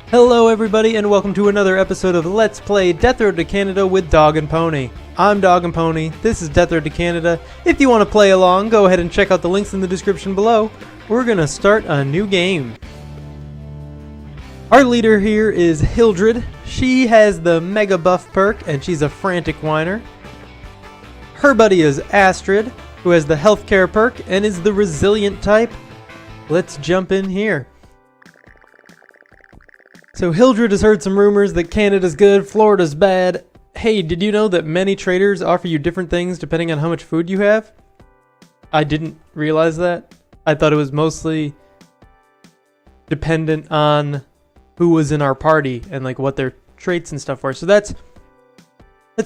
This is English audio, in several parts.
Hello everybody and welcome to another episode of Let's Play Death Road to Canada with Dog and Pony. I'm Dog and Pony, this is Death Road to Canada. If you want to play along, go ahead and check out the links in the description below. We're gonna start a new game. Our leader here is Hildred. She has the Mega Buff perk and she's a frantic whiner. Her buddy is Astrid, who has the Healthcare perk and is the Resilient type. Let's jump in here. So Hildred has heard some rumors that Canada's good, Florida's bad. Hey, did you know that many traders offer you different things depending on how much food you have? I didn't realize that. I thought it was mostly dependent on who was in our party and like what their traits and stuff were. So that's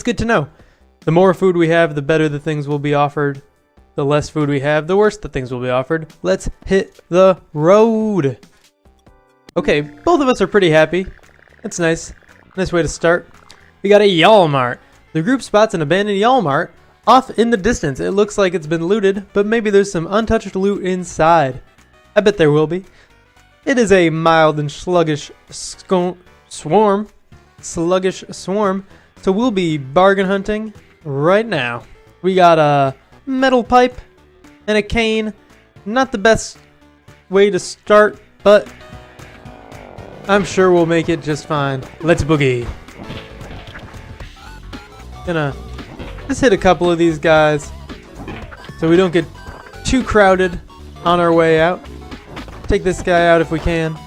good to know. The more food we have, the better the things will be offered. The less food we have, the worse the things will be offered. Let's hit the road. Okay, both of us are pretty happy. That's nice. Nice way to start. We got a Walmart. The group spots an abandoned Walmart off in the distance. It looks like it's been looted, but maybe there's some untouched loot inside. I bet there will be. It is a mild and sluggish swarm. So we'll be bargain hunting right now. We got a metal pipe and a cane. Not the best way to start, but I'm sure we'll make it just fine. Let's boogie. Gonna just hit a couple of these guys so we don't get too crowded on our way out. Take this guy out if we can.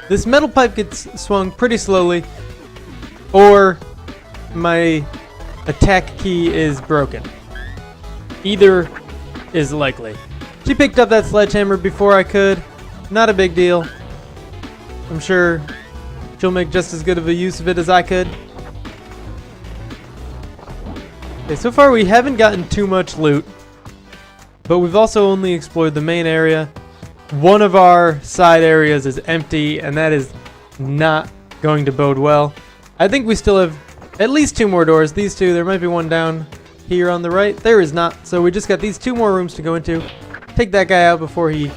This metal pipe gets swung pretty slowly, or my attack key is broken. Either is likely. She picked up that sledgehammer before I could. Not a big deal. I'm sure she'll make just as good of a use of it as I could. Okay, so far we haven't gotten too much loot, but we've also only explored the main area. One of our side areas is empty, and that is not going to bode well. I think we still have at least two more doors. These two, there might be one down here on the right. There is not, so we just got these two more rooms to go into. Take that guy out before he,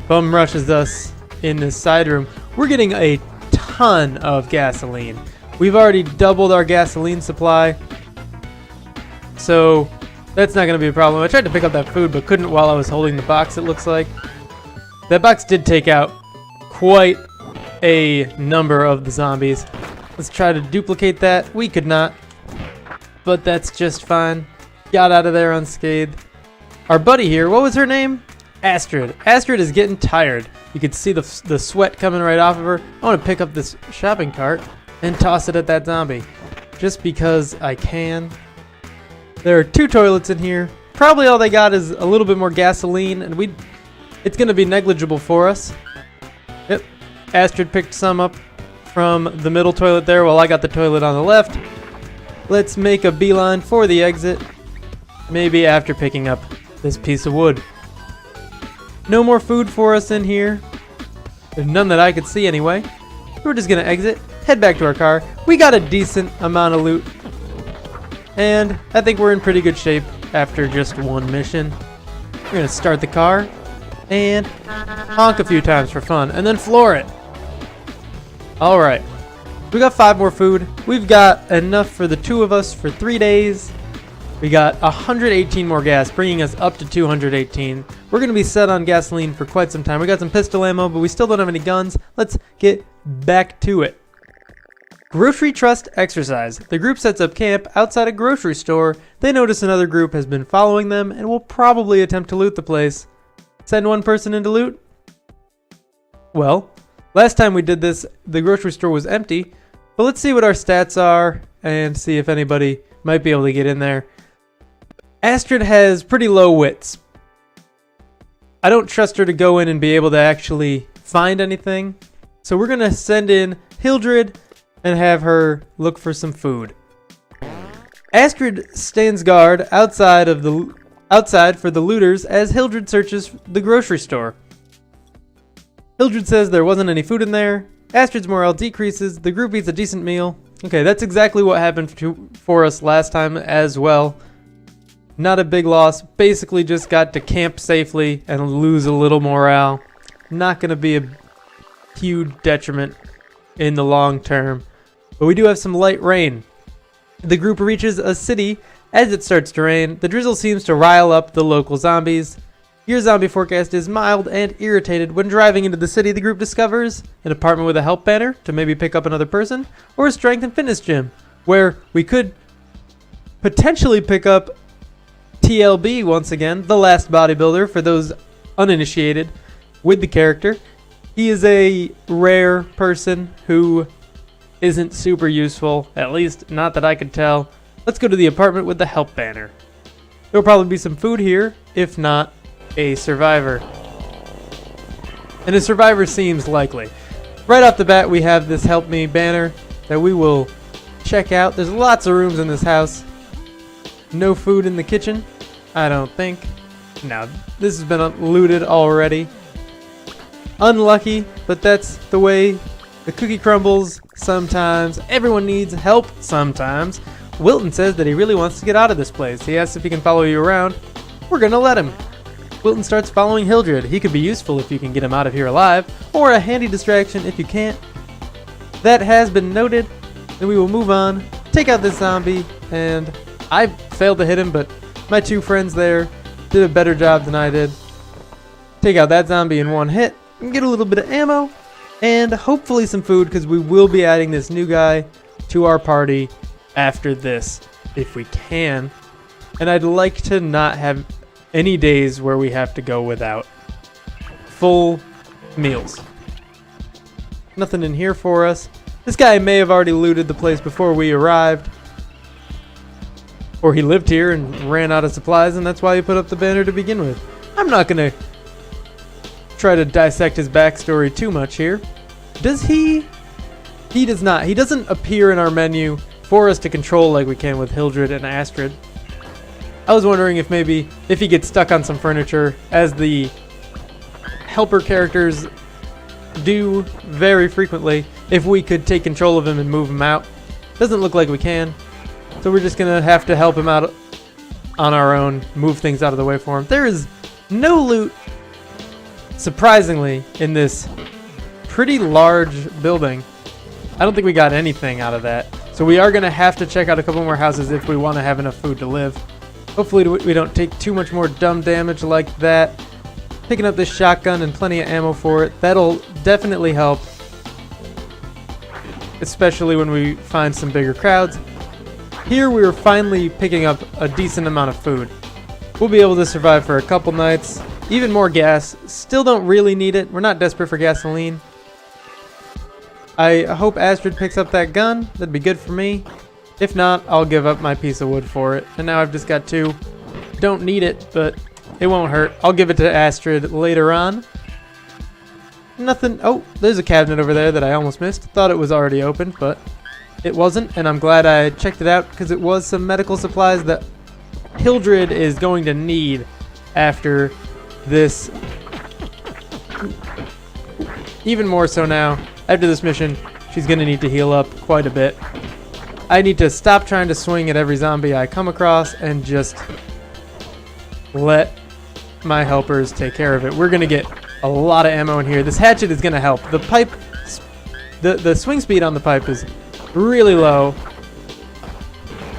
bum rushes us in this side room. We're getting a ton of gasoline. We've already doubled our gasoline supply, so that's not going to be a problem. I tried to pick up that food but couldn't while I was holding the box, it looks like. That box did take out quite a number of the zombies. Let's try to duplicate that. We could not, but that's just fine. Got out of there unscathed. Our buddy here, what was her name? Astrid. Astrid is getting tired. You can see the sweat coming right off of her. I want to pick up this shopping cart and toss it at that zombie. Just because I can. There are two toilets in here. Probably all they got is a little bit more gasoline, and it's going to be negligible for us. Yep. Astrid picked some up from the middle toilet there while I got the toilet on the left. Let's make a beeline for the exit. Maybe after picking up this piece of wood. No more food for us in here. There's none that I could see anyway. We're just gonna exit, head back to our car. We got a decent amount of loot, and I think we're in pretty good shape after just one mission. We're gonna start the car and honk a few times for fun, and then floor it. All right, we got 5 more food. We've got enough for the 2 of us for 3 days. We got 118 more gas, bringing us up to 218. We're going to be set on gasoline for quite some time. We got some pistol ammo, but we still don't have any guns. Let's get back to it. Grocery Trust Exercise. The group sets up camp outside a grocery store. They notice another group has been following them and will probably attempt to loot the place. Send one person in to loot? Well, last time we did this, the grocery store was empty. But let's see what our stats are and see if anybody might be able to get in there. Astrid has pretty low wits. I don't trust her to go in and be able to actually find anything. So we're going to send in Hildred and have her look for some food. Astrid stands guard outside for the looters as Hildred searches the grocery store. Hildred says there wasn't any food in there. Astrid's morale decreases. The group eats a decent meal. Okay, that's exactly what happened for us last time as well. Not a big loss. Basically just got to camp safely and lose a little morale. Not going to be huge detriment in the long term. But we do have some light rain. The group reaches a city. As it starts to rain, the drizzle seems to rile up the local zombies. Your zombie forecast is mild and irritated. When driving into the city, the group discovers an apartment with a help banner to maybe pick up another person, or a strength and fitness gym, where we could potentially pick up TLB once again, the last bodybuilder for those uninitiated with the character. He is a rare person who isn't super useful, at least not that I could tell. Let's go to the apartment with the help banner. There'll probably be some food here, if not a survivor. And a survivor seems likely. Right off the bat, we have this help me banner that we will check out. There's lots of rooms in this house. No food in the kitchen, I don't think. Now, this has been looted already. Unlucky, but that's the way the cookie crumbles sometimes. Everyone needs help sometimes. Welton says that he really wants to get out of this place. He asks if he can follow you around. We're gonna let him. Welton starts following Hildred. He could be useful if you can get him out of here alive, or a handy distraction if you can't. That has been noted, and we will move on. Take out this zombie, and I failed to hit him, but my two friends there did a better job than I did. Take out that zombie in one hit, and get a little bit of ammo, and hopefully some food, because we will be adding this new guy to our party after this, if we can. And I'd like to not have any days where we have to go without full meals. Nothing in here for us. This guy may have already looted the place before we arrived. Or he lived here and ran out of supplies, and that's why he put up the banner to begin with. I'm not going to try to dissect his backstory too much here. Does he? He does not. He doesn't appear in our menu for us to control like we can with Hildred and Astrid. I was wondering if maybe if he gets stuck on some furniture, as the helper characters do very frequently, if we could take control of him and move him out. Doesn't look like we can, so we're just gonna have to help him out on our own, move things out of the way for him. There is no loot, surprisingly, in this pretty large building. I don't think we got anything out of that, so we are gonna have to check out a couple more houses if we want to have enough food to live. Hopefully we don't take too much more dumb damage like that. Picking up this shotgun and plenty of ammo for it. That'll definitely help. Especially when we find some bigger crowds. Here we are finally picking up a decent amount of food. We'll be able to survive for a couple nights. Even more gas. Still don't really need it. We're not desperate for gasoline. I hope Astrid picks up that gun. That'd be good for me. If not, I'll give up my piece of wood for it. And now I've just got two. Don't need it, but it won't hurt. I'll give it to Astrid later on. Nothing. Oh, there's a cabinet over there that I almost missed. Thought it was already open, but it wasn't. And I'm glad I checked it out, because it was some medical supplies that Hildred is going to need after this. Even more so now. After this mission, she's going to need to heal up quite a bit. I need to stop trying to swing at every zombie I come across and just let my helpers take care of it. We're going to get a lot of ammo in here. This hatchet is going to help. The pipe, the swing speed on the pipe is really low,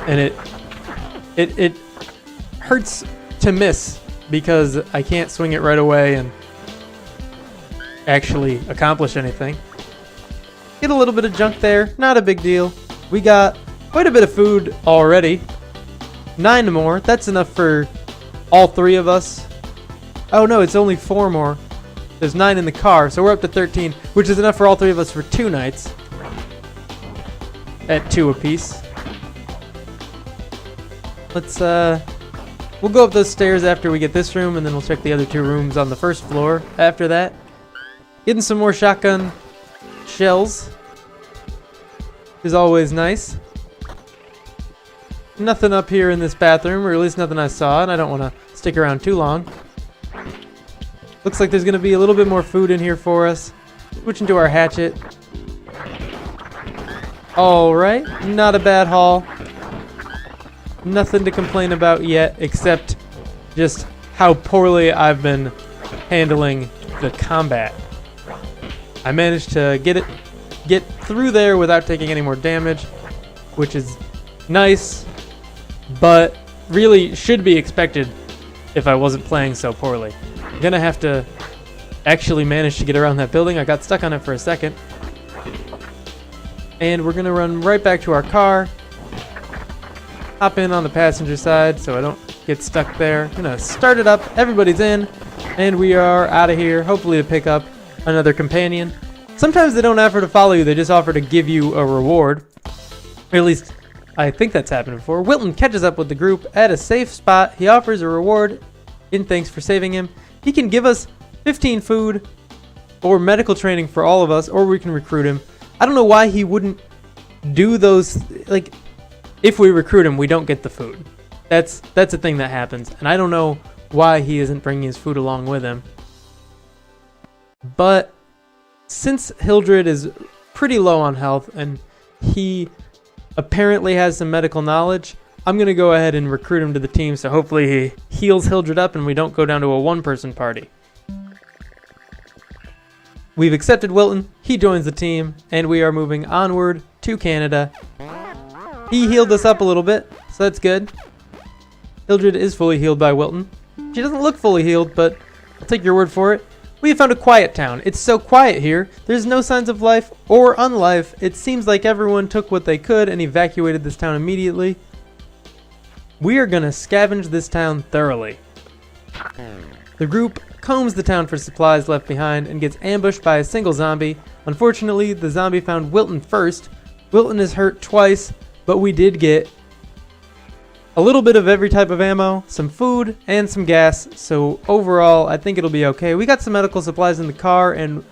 and it hurts to miss because I can't swing it right away and actually accomplish anything. Get a little bit of junk there, not a big deal. We got quite a bit of food already. 9 more. That's enough for all 3 of us. Oh no, it's only 4 more. There's 9 in the car, so we're up to 13, which is enough for all 3 of us for 2 nights. At 2 apiece. Let's, we'll go up those stairs after we get this room, and then we'll check the other 2 rooms on the first floor after that. Getting some more shotgun shells is always nice. Nothing up here in this bathroom, or at least nothing I saw, and I don't want to stick around too long. Looks like there's going to be a little bit more food in here for us. Switching to our hatchet. Alright, not a bad haul. Nothing to complain about yet, except just how poorly I've been handling the combat. I managed to get through there without taking any more damage, which is nice, but really should be expected if I wasn't playing so poorly. I'm gonna have to actually manage to get around that building. I got stuck on it for a second. And we're gonna run right back to our car, hop in on the passenger side so I don't get stuck there. I'm gonna start it up, everybody's in, and we are out of here, hopefully to pick up another companion. Sometimes they don't offer to follow you, they just offer to give you a reward. Or at least, I think that's happened before. Welton catches up with the group at a safe spot. He offers a reward in thanks for saving him. He can give us 15 food or medical training for all of us, or we can recruit him. I don't know why he wouldn't do those, like, if we recruit him, we don't get the food. That's a thing that happens, and I don't know why he isn't bringing his food along with him. But since Hildred is pretty low on health and he apparently has some medical knowledge, I'm going to go ahead and recruit him to the team so hopefully he heals Hildred up and we don't go down to a one-person party. We've accepted Welton, he joins the team, and we are moving onward to Canada. He healed us up a little bit, so that's good. Hildred is fully healed by Welton. She doesn't look fully healed, but I'll take your word for it. We have found a quiet town. It's so quiet here. There's no signs of life or unlife. It seems like everyone took what they could and evacuated this town immediately. We are gonna scavenge this town thoroughly. The group combs the town for supplies left behind and gets ambushed by a single zombie. Unfortunately, the zombie found Welton first. Welton is hurt twice, but we did get a little bit of every type of ammo, some food, and some gas, so overall, I think it'll be okay. We got some medical supplies in the car, and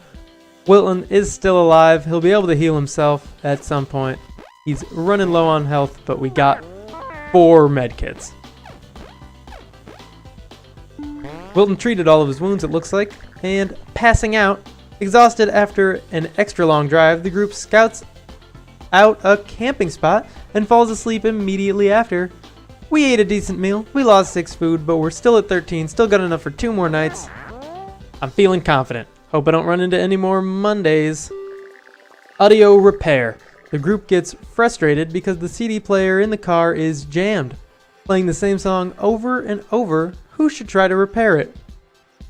Welton is still alive. He'll be able to heal himself at some point. He's running low on health, but we got 4 medkits. Welton treated all of his wounds, it looks like, and passing out, exhausted after an extra long drive, the group scouts out a camping spot and falls asleep immediately after. We ate a decent meal, we lost 6 food, but we're still at 13, still got enough for 2 more nights. I'm feeling confident. Hope I don't run into any more Mondays. Audio repair. The group gets frustrated because the CD player in the car is jammed. Playing the same song over and over, who should try to repair it?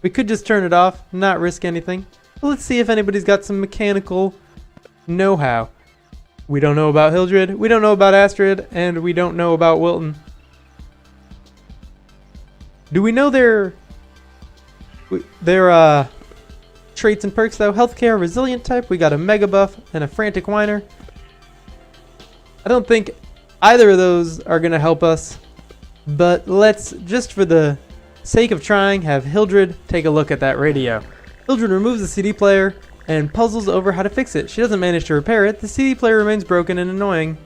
We could just turn it off, not risk anything. But let's see if anybody's got some mechanical know-how. We don't know about Hildred, we don't know about Astrid, and we don't know about Welton. Do we know their traits and perks though? Healthcare, resilient type, we got a mega buff and a frantic whiner. I don't think either of those are gonna help us, but let's, just for the sake of trying, have Hildred take a look at that radio. Hildred removes the CD player and puzzles over how to fix it. She doesn't manage to repair it. The CD player remains broken and annoying.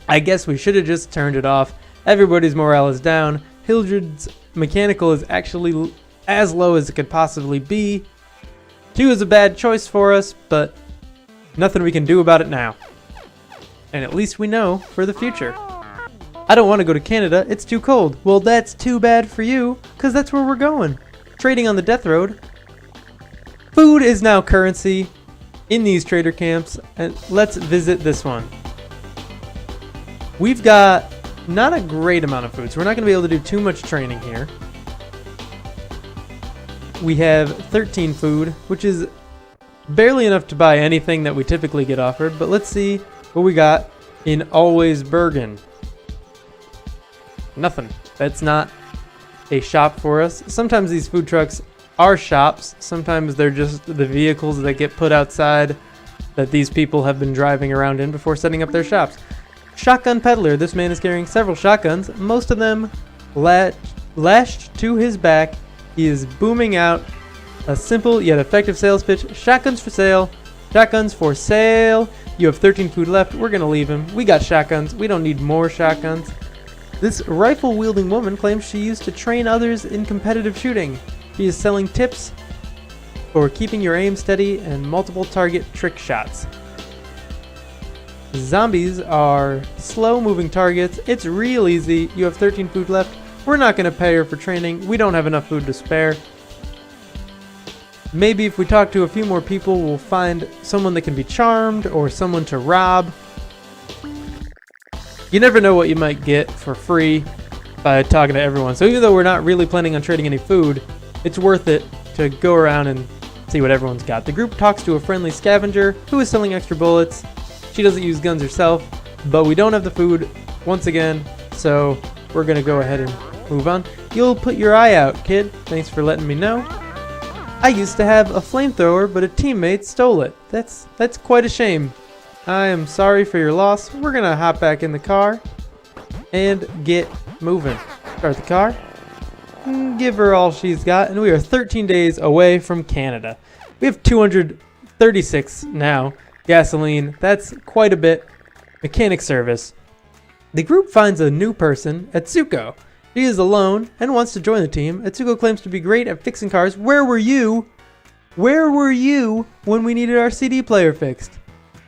I guess we should have just turned it off. Everybody's morale is down. Hildred's mechanical is actually as low as it could possibly be. 2 is a bad choice for us, but nothing we can do about it now. And at least we know for the future. I don't want to go to Canada, it's too cold. Well, that's too bad for you, because that's where we're going. Trading on the death road. Food is now currency in these trader camps, and let's visit this one. We've got not a great amount of food, so we're not going to be able to do too much training here. We have 13 food, which is barely enough to buy anything that we typically get offered, but let's see what we got in Always Bergen. Nothing. That's not a shop for us. Sometimes these food trucks are shops. Sometimes they're just the vehicles that get put outside that these people have been driving around in before setting up their shops. Shotgun peddler. This man is carrying several shotguns, most of them lashed to his back. He is booming out a simple yet effective sales pitch. Shotguns for sale. Shotguns for sale. You have 13 food left. We're going to leave him. We got shotguns. We don't need more shotguns. This rifle-wielding woman claims she used to train others in competitive shooting. She is selling tips for keeping your aim steady and multiple target trick shots. Zombies are slow-moving targets. It's real easy. You have 13 food left. We're not going to pay her for training. We don't have enough food to spare. Maybe if we talk to a few more people, we'll find someone that can be charmed or someone to rob. You never know what you might get for free by talking to everyone. So even though we're not really planning on trading any food, it's worth it to go around and see what everyone's got. The group talks to a friendly scavenger who is selling extra bullets. She doesn't use guns herself, but we don't have the food once again, so we're gonna go ahead and move on. You'll put your eye out, kid. Thanks for letting me know. I used to have a flamethrower, but a teammate stole it. That's quite a shame. I am sorry for your loss. We're gonna hop back in the car and get moving. Start the car. Give her all she's got, and we are 13 days away from Canada. We have 236 now. Gasoline, that's quite a bit. Mechanic service. The group finds a new person, Etsuko. She is alone and wants to join the team. Etsuko claims to be great at fixing cars. Where were you? Where were you when we needed our CD player fixed?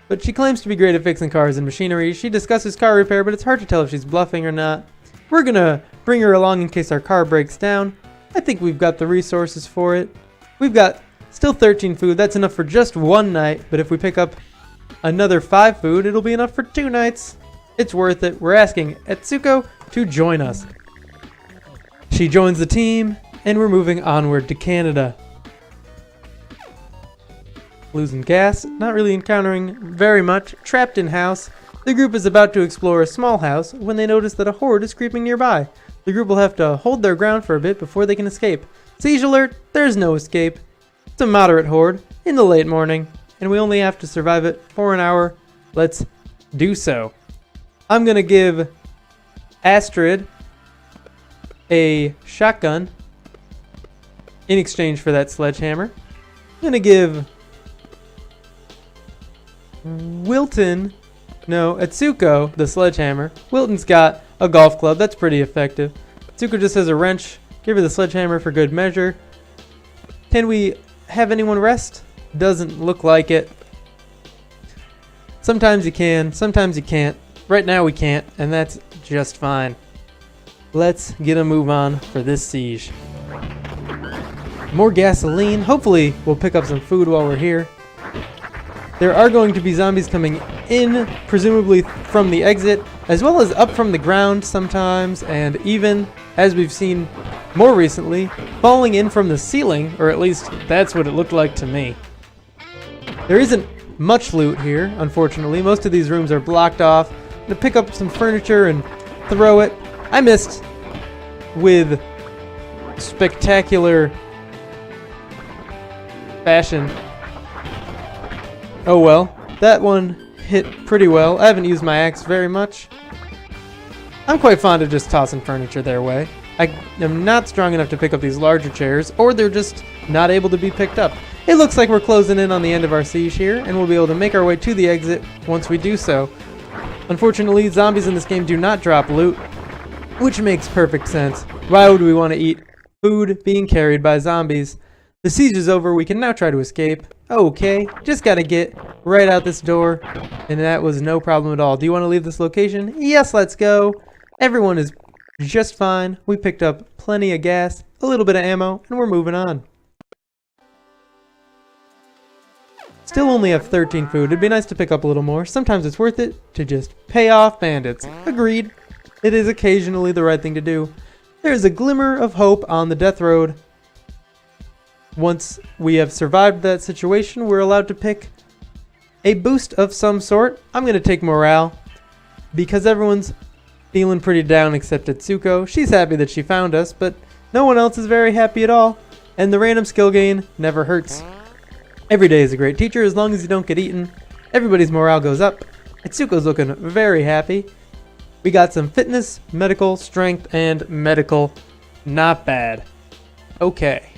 But she claims to be great at fixing cars and machinery. She discusses car repair, but it's hard to tell if she's bluffing or not. We're gonna bring her along in case our car breaks down. I think we've got the resources for it. We've got still 13 food. That's enough for just one night, but if we pick up another 5 food, it'll be enough for 2 nights. It's worth it. We're asking Etsuko to join us. She joins the team, and we're moving onward to Canada. Losing gas, not really encountering very much. Trapped in house. The group is about to explore a small house when they notice that a horde is creeping nearby. The group will have to hold their ground for a bit before they can escape. Siege alert, there's no escape. It's a moderate horde in the late morning, and we only have to survive it for an hour. Let's do so. I'm gonna give Astrid a shotgun in exchange for that sledgehammer. I'm gonna give Etsuko the sledgehammer. Wilton's got a golf club. That's pretty effective. Etsuko just has a wrench. Give her the sledgehammer for good measure. Can we have anyone rest? Doesn't look like it. Sometimes you can, sometimes you can't. Right now we can't, and that's just fine. Let's get a move on for this siege. More gasoline. Hopefully we'll pick up some food while we're here. There are going to be zombies coming in, presumably from the exit, as well as up from the ground sometimes, and even, as we've seen more recently, falling in from the ceiling, or at least that's what it looked like to me. There isn't much loot here, unfortunately. Most of these rooms are blocked off. I'm going to pick up some furniture and throw it. I missed with spectacular fashion. Oh well, that one hit pretty well. I haven't used my axe very much. I'm quite fond of just tossing furniture their way. I am not strong enough to pick up these larger chairs, or they're just not able to be picked up. It looks like we're closing in on the end of our siege here, and we'll be able to make our way to the exit once we do so. Unfortunately, zombies in this game do not drop loot, which makes perfect sense. Why would we want to eat food being carried by zombies? The siege is over. We can now try to escape. Okay, just gotta get right out this door, and that was no problem at all. Do you want to leave this location? Yes, let's go. Everyone is just fine. We picked up plenty of gas, a little bit of ammo, and we're moving on. Still only have 13 food. It'd be nice to pick up a little more. Sometimes it's worth it to just pay off bandits. Agreed. It is occasionally the right thing to do. There is a glimmer of hope on the death road. Once we have survived that situation, we're allowed to pick a boost of some sort. I'm going to take morale because everyone's feeling pretty down except Etsuko. She's happy that she found us, but no one else is very happy at all. And the random skill gain never hurts. Every day is a great teacher as long as you don't get eaten. Everybody's morale goes up. Etsuko's looking very happy. We got some fitness, medical, strength, and medical. Not bad. Okay.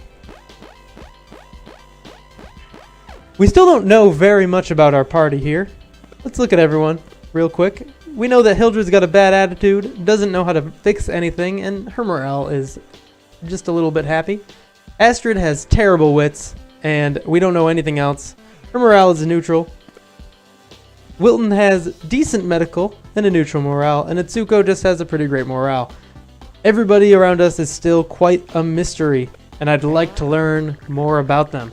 We still don't know very much about our party here. Let's look at everyone real quick. We know that Hildred's got a bad attitude, doesn't know how to fix anything, and her morale is just a little bit happy. Astrid has terrible wits, and we don't know anything else. Her morale is neutral. Wilton has decent medical and a neutral morale, and Etsuko just has a pretty great morale. Everybody around us is still quite a mystery, and I'd like to learn more about them.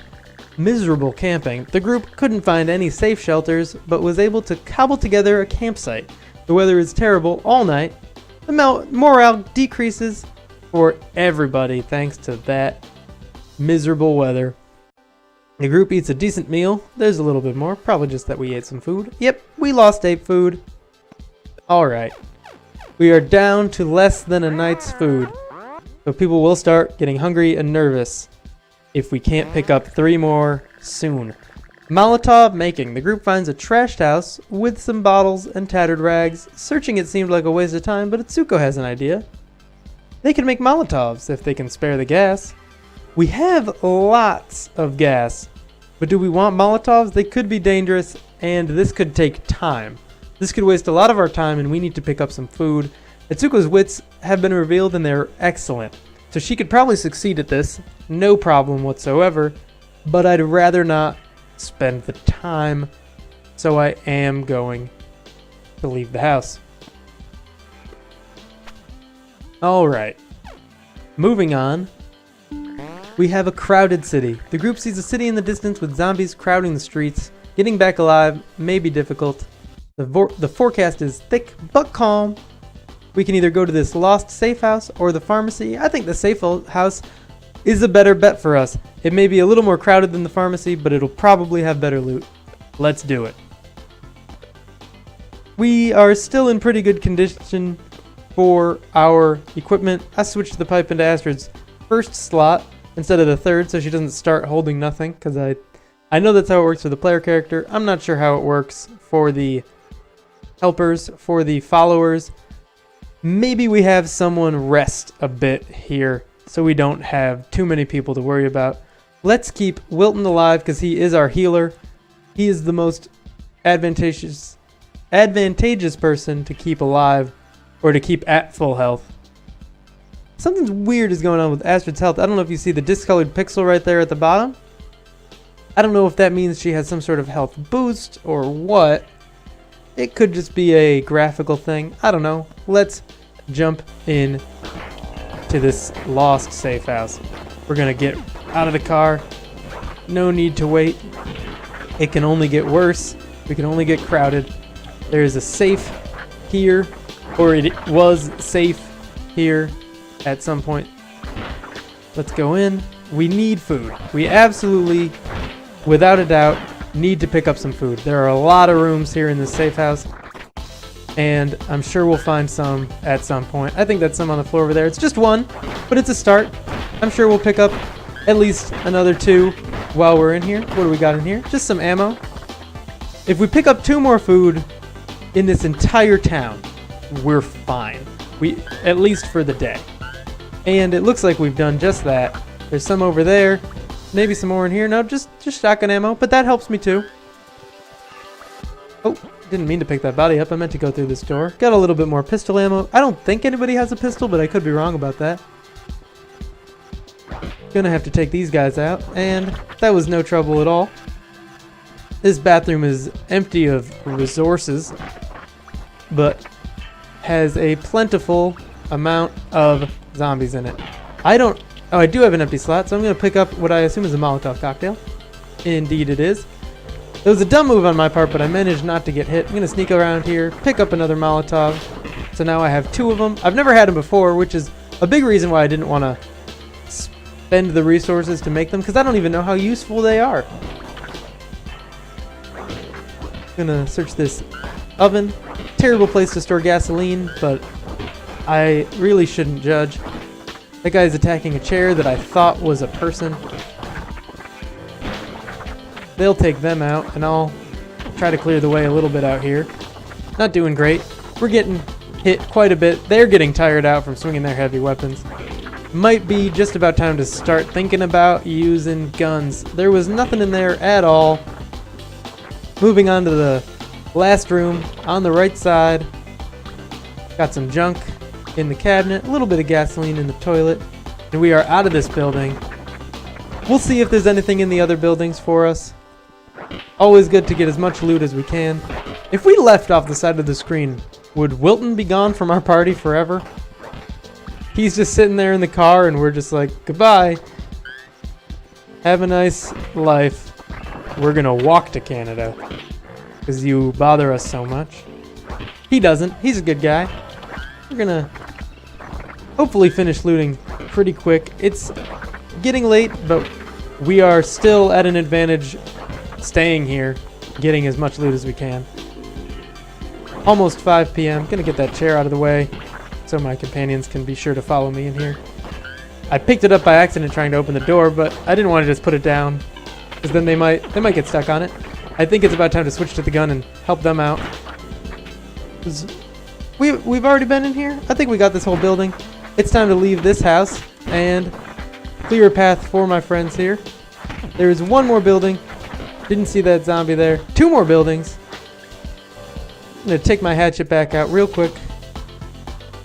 miserable camping, the group couldn't find any safe shelters, but was able to cobble together a campsite. The weather is terrible all night. The morale decreases for everybody thanks to that miserable weather. The group eats a decent meal. There's a little bit more, probably just that we ate some food. Yep, we lost 8 food. Alright. We are down to less than a night's food. So people will start getting hungry and nervous if we can't pick up 3 more soon. Molotov making. The group finds a trashed house with some bottles and tattered rags. Searching it seemed like a waste of time, but Itsuko has an idea. They can make Molotovs if they can spare the gas. We have lots of gas, but do we want Molotovs? They could be dangerous, and this could take time. This could waste a lot of our time, and we need to pick up some food. Itsuko's wits have been revealed, and they're excellent. So she could probably succeed at this, no problem whatsoever, but I'd rather not spend the time, so I am going to leave the house. Alright, moving on. We have a crowded city. The group sees a city in the distance with zombies crowding the streets. Getting back alive may be difficult. The forecast is thick but calm. We can either go to this lost safe house or the pharmacy. I think the safe house is a better bet for us. It may be a little more crowded than the pharmacy, but it'll probably have better loot. Let's do it. We are still in pretty good condition for our equipment. I switched the pipe into Astrid's first slot instead of the third, so she doesn't start holding nothing, because I know that's how it works for the player character. I'm not sure how it works for the helpers, for the followers. Maybe we have someone rest a bit here so we don't have too many people to worry about. Let's keep Welton alive because he is our healer. He is the most advantageous person to keep alive or to keep at full health. Something weird is going on with Astrid's health. I don't know if you see the discolored pixel right there at the bottom. I don't know if that means she has some sort of health boost or what. It could just be a graphical thing. I don't know. Let's jump in to this lost safe house. We're going to get out of the car. No need to wait. It can only get worse. We can only get crowded. There is a safe here, or it was safe here at some point. Let's go in. We need food. We absolutely, without a doubt, need to pick up some food. There are a lot of rooms here in this safe house, and I'm sure we'll find some at some point. I think that's some on the floor over there. It's just one, but it's a start. I'm sure we'll pick up at least another 2 while we're in here. What do we got in here? Just some ammo. If we pick up 2 more food in this entire town, we're fine. At least for the day. And it looks like we've done just that. There's some over there. Maybe some more in here. No, just shotgun ammo, but that helps me too. Oh, didn't mean to pick that body up. I meant to go through this door. Got a little bit more pistol ammo. I don't think anybody has a pistol, but I could be wrong about that. Gonna have to take these guys out, and that was no trouble at all. This bathroom is empty of resources, but has a plentiful amount of zombies in it. Oh, I do have an empty slot, so I'm going to pick up what I assume is a Molotov cocktail. Indeed it is. It was a dumb move on my part, but I managed not to get hit. I'm going to sneak around here, pick up another Molotov. So now I have 2 of them. I've never had them before, which is a big reason why I didn't want to spend the resources to make them, because I don't even know how useful they are. I'm going to search this oven. Terrible place to store gasoline, but I really shouldn't judge. That guy's attacking a chair that I thought was a person. They'll take them out, and I'll try to clear the way a little bit out here. Not doing great. We're getting hit quite a bit. They're getting tired out from swinging their heavy weapons. Might be just about time to start thinking about using guns. There was nothing in there at all. Moving on to the last room on the right side. Got some junk in the cabinet, a little bit of gasoline in the toilet, and we are out of this building. We'll see if there's anything in the other buildings for us. Always good to get as much loot as we can. If we left off the side of the screen, would Welton be gone from our party forever? He's just sitting there in the car and we're just like, goodbye. Have a nice life. We're gonna walk to Canada. Because you bother us so much. He doesn't. He's a good guy. We're gonna hopefully finish looting pretty quick. It's getting late, but we are still at an advantage staying here, getting as much loot as we can. Almost 5 p.m. Gonna get that chair out of the way so my companions can be sure to follow me in here. I picked it up by accident trying to open the door, but I didn't want to just put it down because then they might get stuck on it. I think it's about time to switch to the gun and help them out. We've already been in here. I think we got this whole building. It's time to leave this house and clear a path for my friends here. There's one more building. Didn't see that zombie there. 2 more buildings. I'm gonna take my hatchet back out real quick.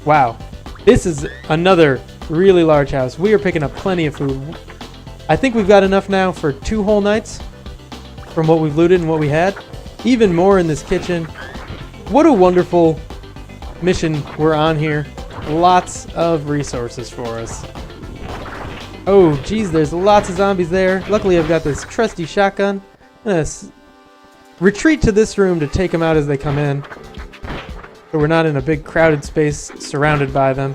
Wow, this is another really large house. We are picking up plenty of food. I think we've got enough now for 2 whole nights from what we've looted and what we had. Even more in this kitchen. What a wonderful mission we're on here. Lots of resources for us. Oh, geez, there's lots of zombies there. Luckily, I've got this trusty shotgun. I'm gonna retreat to this room to take them out as they come in. So we're not in a big crowded space surrounded by them.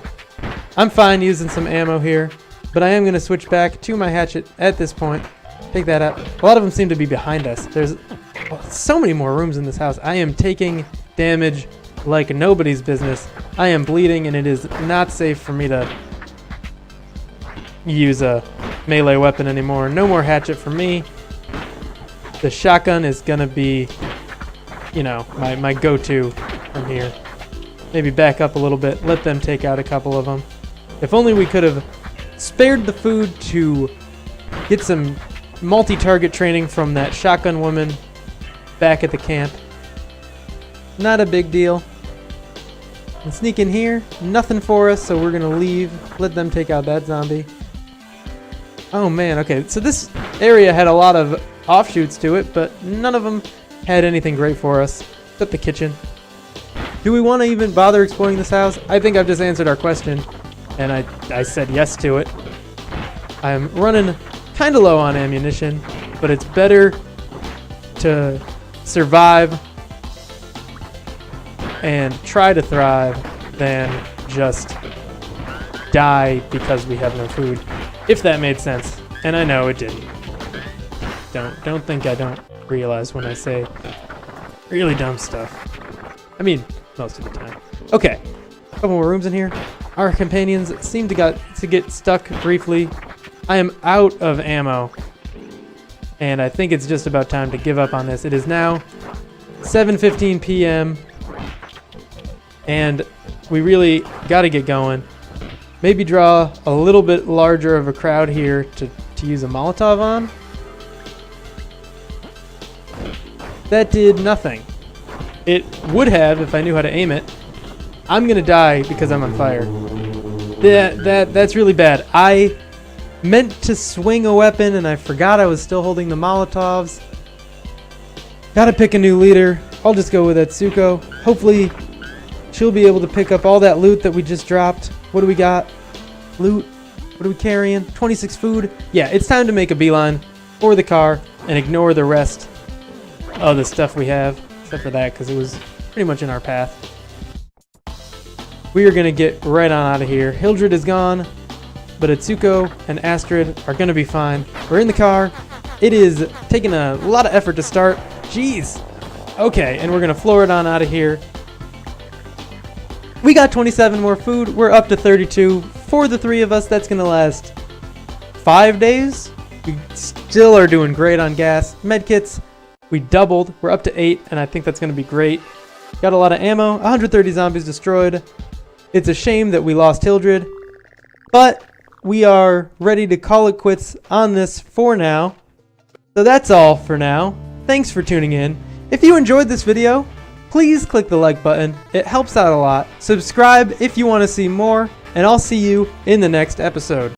I'm fine using some ammo here, but I am going to switch back to my hatchet at this point. Take that out. A lot of them seem to be behind us. There's so many more rooms in this house. I am taking damage like nobody's business. I am bleeding, and it is not safe for me to use a melee weapon anymore. No more hatchet for me. The shotgun is gonna be, you know, my go-to from here. Maybe back up a little bit, let them take out a couple of them. If only we could have spared the food to get some multi-target training from that shotgun woman back at the camp. Not a big deal. And sneak in here, nothing for us, so we're gonna leave, let them take out that zombie. Oh man, okay, so this area had a lot of offshoots to it, but none of them had anything great for us, except the kitchen. Do we want to even bother exploring this house? I think I've just answered our question, and I said yes to it. I'm running kind of low on ammunition, but it's better to survive and try to thrive than just die because we have no food, if that made sense. And I know it didn't. Don't think I don't realize when I say really dumb stuff. I mean, most of the time. Okay, a couple more rooms in here. Our companions seem to get stuck briefly. I am out of ammo, and I think it's just about time to give up on this. It is now 7:15 p.m. and we really got to get going. Maybe draw a little bit larger of a crowd here to use a Molotov on. That did nothing. It would have if I knew how to aim it. I'm gonna die because I'm on fire. That's really bad. I meant to swing a weapon and I forgot I was still holding the Molotovs. Gotta pick a new leader. I'll just go with Etsuko. Hopefully she'll be able to pick up all that loot that we just dropped. What do we got? Loot. What are we carrying? 26 food. Yeah, it's time to make a beeline for the car and ignore the rest of the stuff we have. Except for that, because it was pretty much in our path. We are going to get right on out of here. Hildred is gone, but Etsuko and Astrid are going to be fine. We're in the car. It is taking a lot of effort to start. Jeez. Okay, and we're going to floor it on out of here. We got 27 more food. We're up to 32. For the 3 of us, that's going to last 5 days. We still are doing great on gas. Medkits, we doubled. We're up to 8, and I think that's going to be great. Got a lot of ammo. 130 zombies destroyed. It's a shame that we lost Hildred, but we are ready to call it quits on this for now. So that's all for now. Thanks for tuning in. If you enjoyed this video, please click the like button. It helps out a lot. Subscribe if you want to see more, and I'll see you in the next episode.